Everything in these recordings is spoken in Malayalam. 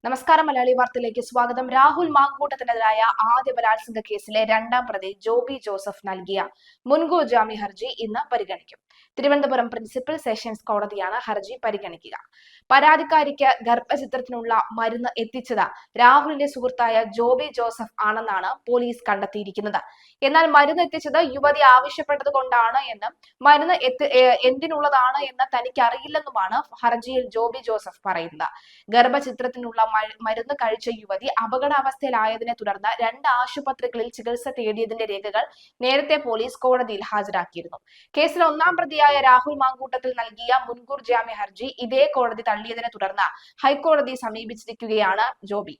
നമസ്കാരം. മലയാളി വാർത്തയിലേക്ക് സ്വാഗതം. രാഹുൽ മാങ്കൂട്ടത്തിനെതിരായ ആദ്യ ബലാത്സംഗ കേസിലെ രണ്ടാം പ്രതി ജോബി ജോസഫ് നൽകിയ മുൻകൂർ ജാമ്യ ഹർജി ഇന്ന് പരിഗണിക്കും. തിരുവനന്തപുരം പ്രിൻസിപ്പൽ സെഷൻസ് കോടതിയാണ് ഹർജി പരിഗണിക്കുക. പരാതിക്കാരിക്ക് ഗർഭചിത്രത്തിനുള്ള മരുന്ന് എത്തിച്ചത് രാഹുലിന്റെ സുഹൃത്തായ ജോബി ജോസഫ് ആണെന്നാണ് പോലീസ് കണ്ടെത്തിയിരിക്കുന്നത്. എന്നാൽ മരുന്ന് എത്തിച്ചത് യുവതി ആവശ്യപ്പെട്ടത് കൊണ്ടാണ് എന്നും മരുന്ന് എന്തിനുള്ളതാണ് എന്ന് തനിക്ക് അറിയില്ലെന്നുമാണ് ഹർജിയിൽ ജോബി ജോസഫ് പറയുന്നത്. ഗർഭചിത്രത്തിനുള്ള മരുന്ന് കഴിച്ച യുവതി അപകടാവസ്ഥയിലായതിനെ തുടർന്ന് 2 ആശുപത്രികളിൽ ചികിത്സ തേടിയതിന്റെ രേഖകൾ നേരത്തെ പോലീസ് കോടതിയിൽ ഹാജരാക്കിയിരുന്നു. കേസിൽ ഒന്നാം പ്രതിയായ രാഹുൽ മാങ്കൂട്ടത്തിൽ നൽകിയ മുൻകൂർ ജാമ്യ ഹർജി ഇതേ കോടതി തള്ളിയതിനെ തുടർന്ന് ഹൈക്കോടതിയെ സമീപിച്ചിരിക്കുകയാണ് ജോബി.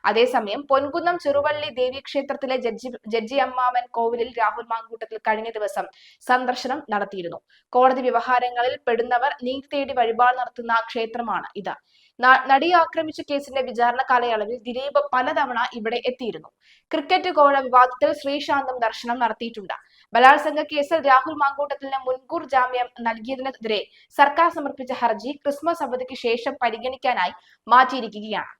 അതേസമയം പൊൻകുന്നം ചെറുവള്ളി ദേവീക്ഷേത്രത്തിലെ ജഡ്ജി അമ്മാവൻ കോവിലിൽ രാഹുൽ മാങ്കൂട്ടത്തിൽ കഴിഞ്ഞ ദിവസം സന്ദർശനം നടത്തിയിരുന്നു. കോടതി വ്യവഹാരങ്ങളിൽ പെടുന്നവർ നീതി തേടി വഴിപാട് നടത്തുന്ന ക്ഷേത്രമാണ് ഇത്. നടിയെ ആക്രമിച്ച കേസിന്റെ വിചാരണ കാലയളവിൽ ദിലീപ് പലതവണ ഇവിടെ എത്തിയിരുന്നു. ക്രിക്കറ്റ് കോഴ വിവാദത്തിൽ ശ്രീശാന്തും ദർശനം നടത്തിയിട്ടുണ്ട്. ബലാത്സംഗ കേസിൽ രാഹുൽ മാങ്കൂട്ടത്തിന് മുൻകൂർ ജാമ്യം നൽകിയതിനെതിരെ സർക്കാർ സമർപ്പിച്ച ഹർജി ക്രിസ്മസ് അവധിക്ക് ശേഷം പരിഗണിക്കാനായി മാറ്റിയിരിക്കുകയാണ്.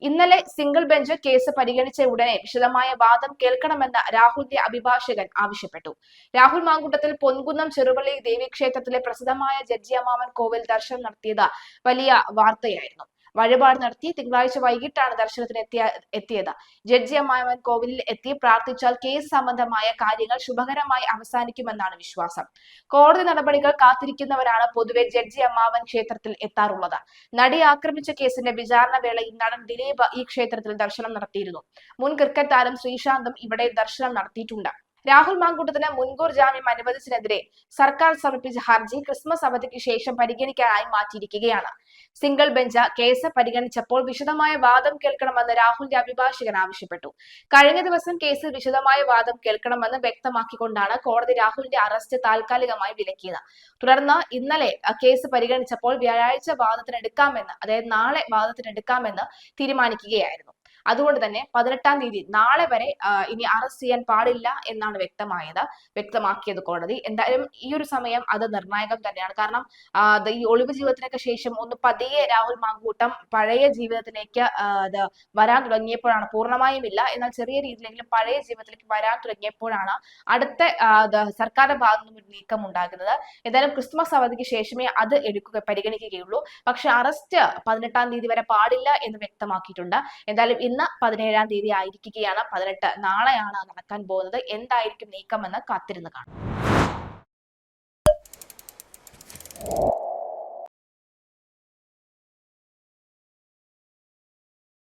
ഇന്നലെ സിംഗിൾ ബെഞ്ച് കേസ് പരിഗണിച്ച ഉടനെ വിശദമായ വാദം കേൾക്കണമെന്ന് രാഹുലിന്റെ അഭിഭാഷകൻ ആവശ്യപ്പെട്ടു. രാഹുൽ മാങ്കൂട്ടത്തിൽ പൊൻകുന്നം ചെറുവള്ളി ദേവീക്ഷേത്രത്തിലെ പ്രസിദ്ധമായ ജഡ്ജി അമ്മാവൻ കോവിൽ ദർശനം നടത്തിയത് വലിയ വാർത്തയായിരുന്നു. വഴിപാട് നടത്തി തിങ്കളാഴ്ച വൈകിട്ടാണ് ദർശനത്തിന് എത്തിയത്. ജഡ്ജി അമ്മാവൻ കോവിലിൽ എത്തി പ്രാർത്ഥിച്ചാൽ കേസ് സംബന്ധമായ കാര്യങ്ങൾ ശുഭകരമായി അവസാനിക്കുമെന്നാണ് വിശ്വാസം. കോടതി നടപടികൾ കാത്തിരിക്കുന്നവരാണ് പൊതുവെ ജഡ്ജി അമ്മാവൻ ക്ഷേത്രത്തിൽ എത്താറുള്ളത്. നടിയെ ആക്രമിച്ച കേസിന്റെ വിചാരണ വേളയിൽ നടൻ ദിലീപ് ഈ ക്ഷേത്രത്തിൽ ദർശനം നടത്തിയിരുന്നു. മുൻ ക്രിക്കറ്റ് താരം ശ്രീശാന്തും ഇവിടെ ദർശനം നടത്തിയിട്ടുണ്ട്. രാഹുൽ മാങ്കൂട്ടത്തിന് മുൻകൂർ ജാമ്യം അനുവദിച്ചതിനെതിരെ സർക്കാർ സമർപ്പിച്ച ഹർജി ക്രിസ്മസ് അവധിക്ക് ശേഷം പരിഗണിക്കാനായി മാറ്റിയിരിക്കുകയാണ്. സിംഗിൾ ബെഞ്ച് കേസ് പരിഗണിച്ചപ്പോൾ വിശദമായ വാദം കേൾക്കണമെന്ന് രാഹുലിന്റെ അഭിഭാഷകൻ ആവശ്യപ്പെട്ടു. കഴിഞ്ഞ ദിവസം കേസിൽ വിശദമായ വാദം കേൾക്കണമെന്ന് വ്യക്തമാക്കിക്കൊണ്ടാണ് കോടതി രാഹുലിന്റെ അറസ്റ്റ് താൽക്കാലികമായി വിലക്കിയത്. തുടർന്ന് ഇന്നലെ കേസ് പരിഗണിച്ചപ്പോൾ വ്യാഴാഴ്ച വാദത്തിനെടുക്കാമെന്ന്, അതായത് നാളെ വാദത്തിനെടുക്കാമെന്ന് തീരുമാനിക്കുകയായിരുന്നു. അതുകൊണ്ട് തന്നെ 18-ാം തീയതി നാളെ വരെ ഇനി അറസ്റ്റ് ചെയ്യാൻ പാടില്ല എന്നാണ് വ്യക്തമാക്കിയത് കോടതി. എന്തായാലും ഈ ഒരു സമയം അത് നിർണായകം തന്നെയാണ്. കാരണം ഈ ഒളിവ് ജീവിതത്തിനൊക്കെ ശേഷം ഒന്ന് പതിയെ രാഹുൽ മാങ്കൂട്ടം പഴയ ജീവിതത്തിലേക്ക് വരാൻ തുടങ്ങിയപ്പോഴാണ്, പൂർണ്ണമായും ഇല്ല എന്നാൽ ചെറിയ രീതിയിലെങ്കിലും പഴയ ജീവിതത്തിലേക്ക് വരാൻ തുടങ്ങിയപ്പോഴാണ് അടുത്ത സർക്കാരിന്റെ ഭാഗത്തു നിന്നും ഒരു നീക്കം ഉണ്ടാകുന്നത്. എന്തായാലും ക്രിസ്മസ് അവധിക്ക് ശേഷമേ അത് പരിഗണിക്കുകയുള്ളൂ. പക്ഷെ അറസ്റ്റ് 18-ാം തീയതി വരെ പാടില്ല എന്ന് വ്യക്തമാക്കിയിട്ടുണ്ട്. എന്തായാലും ഇന്ന് 17-ാം തീയതി ആയിരിക്കുകയാണ്. 18 നാളെയാണ് നടക്കാൻ പോകുന്നത്. എന്തായിരിക്കും നീക്കമെന്ന് കാത്തിരുന്ന് കാണാം.